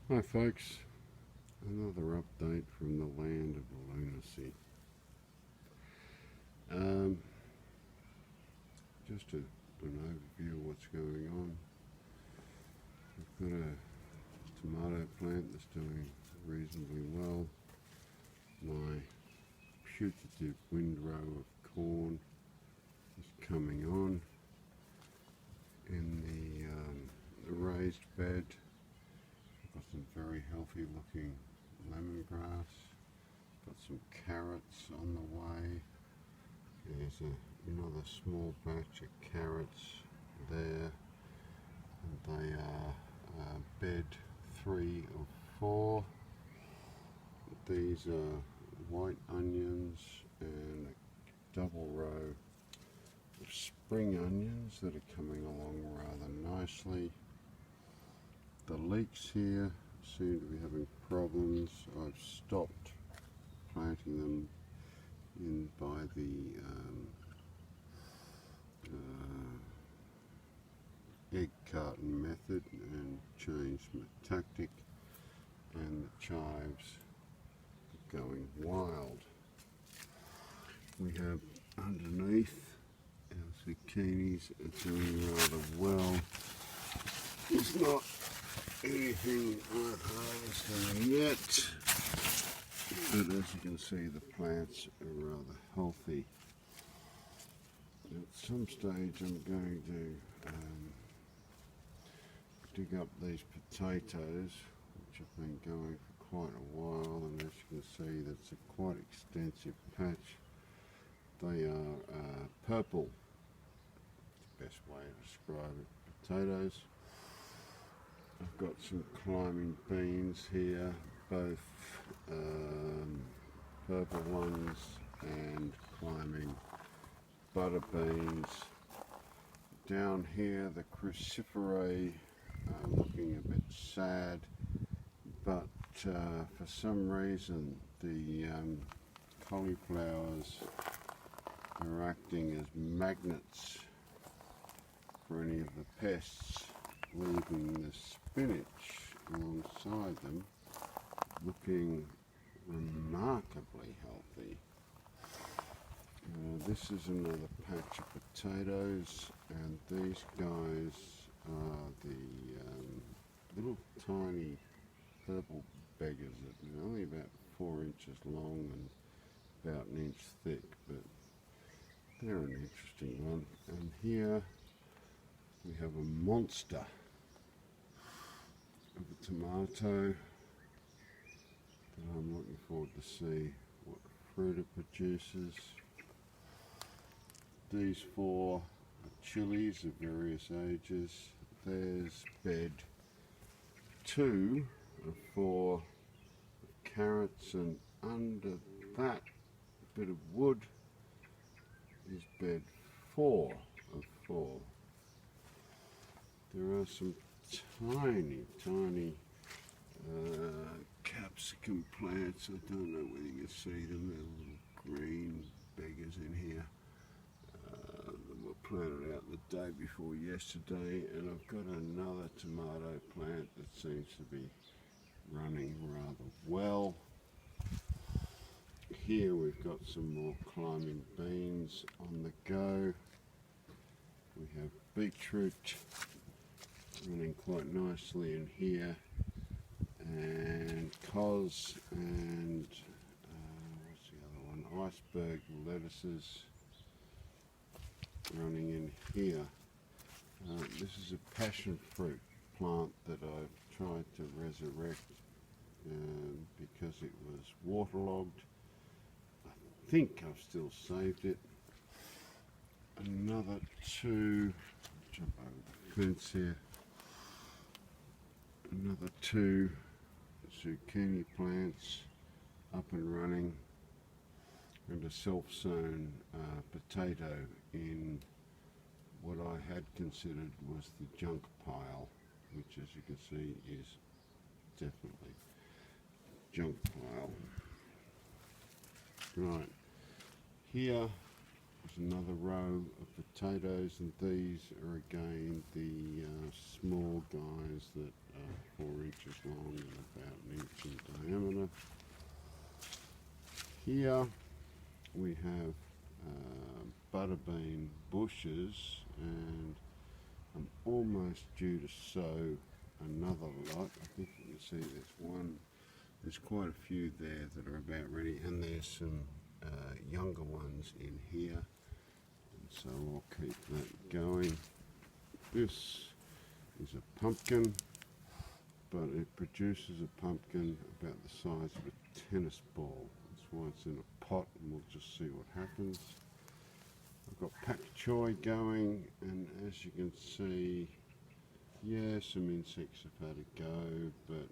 Hi folks, another update from the land of lunacy. Um, just an overview of what's going on. We've got a tomato plant that's doing reasonably well. My putative windrow of corn is coming on. In the raised bed, I've got some very healthy looking lemongrass. Got some carrots on the way. There's another small batch of carrots there, and they are bed 3 of 4. These are white onions and a double row of spring onions that are coming along rather nicely. The leeks here seem to be having problems. I've stopped planting them in by the egg carton method and changed my tactic, and the chives are going wild. We have underneath our zucchinis are doing rather well. It's not anything worth harvesting yet, but as you can see, the plants are rather healthy. At some stage I'm going to dig up these potatoes, which have been going for quite a while, and as you can see, that's a quite extensive patch. They are purple, the best way to describe it, potatoes. I've got some climbing beans here, both purple ones and climbing butter beans. Down here the cruciferae are looking a bit sad, but for some reason the cauliflowers are acting as magnets for any of the pests, leaving the spinach alongside them looking remarkably healthy. This is another patch of potatoes, and these guys are the little tiny purple beggars that are only about 4 inches long and about an inch thick, but they're an interesting one. And here we have a monster of a tomato that I'm looking forward to see what fruit it produces. These 4 are chilies of various ages. There's bed 2 of 4 carrots, and under that bit of wood is bed 4 of 4. There are some tiny capsicum plants. I don't know whether you can see them. They're little green beggars in here. They were planted out the day before yesterday, and I've got another tomato plant that seems to be running rather well. Here we've got some more climbing beans on the go. We have beetroot running quite nicely in here, and cos and what's the other one? Iceberg lettuces running in here. This is a passion fruit plant that I've tried to resurrect because it was waterlogged. I think I've still saved it. Another 2, jump over the fence here. Another 2 zucchini plants up and running, and a self-sown potato in what I had considered was the junk pile, which, as you can see, is definitely junk pile. Right, here is another row of potatoes, and these are again the small guys that 4 inches long and about an inch in diameter. Here we have butterbean bushes, and I'm almost due to sow another lot. I think you can see there's quite a few there that are about ready, and there's some younger ones in here, and so I'll keep that going. This is a pumpkin, but it produces a pumpkin about the size of a tennis ball. That's why it's in a pot, and we'll just see what happens. I've got pak choy going, and as you can see, yeah, some insects have had a go, but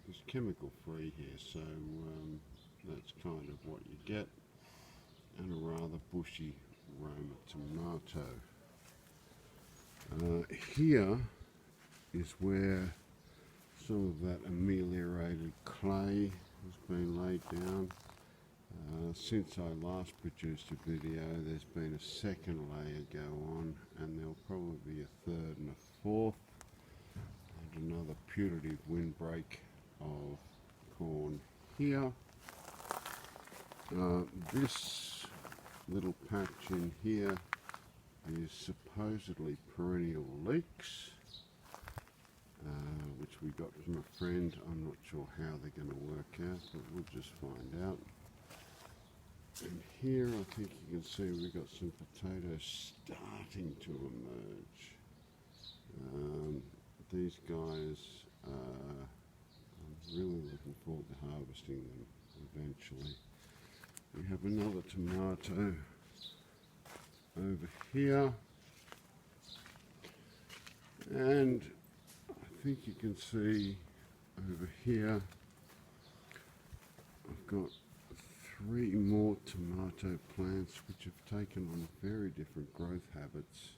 it's chemical free here, so that's kind of what you get, and a rather bushy Roma tomato. Here is where some of that ameliorated clay has been laid down. Since I last produced a video, there's been a second layer go on, and there'll probably be a third and a fourth, and another putative windbreak of corn here. This little patch in here is supposedly perennial leeks, which we got from a friend. I'm not sure how they're going to work out, but we'll just find out. And here I think you can see we've got some potatoes starting to emerge. These guys, I'm really looking forward to harvesting them eventually. We have another tomato over here, and I think you can see over here I've got 3 more tomato plants which have taken on very different growth habits,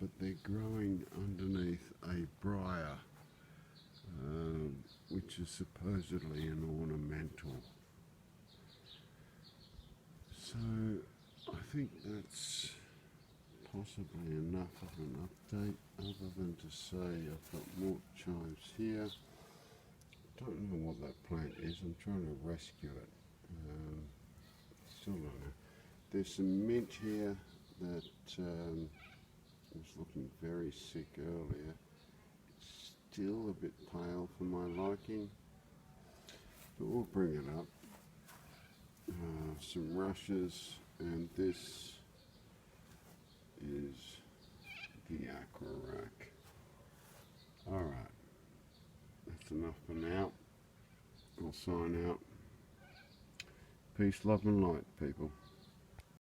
but they're growing underneath a briar, which is supposedly an ornamental. So I think that's possibly enough of an update, other than to say I've got more chives here. Don't know what that plant is. I'm trying to rescue it. Still don't know. There's some mint here that was looking very sick earlier. It's still a bit pale for my liking, but we'll bring it up. Some rushes, and this is the aquarack. Alright, that's enough for now. I'll sign out. Peace, love and light, people.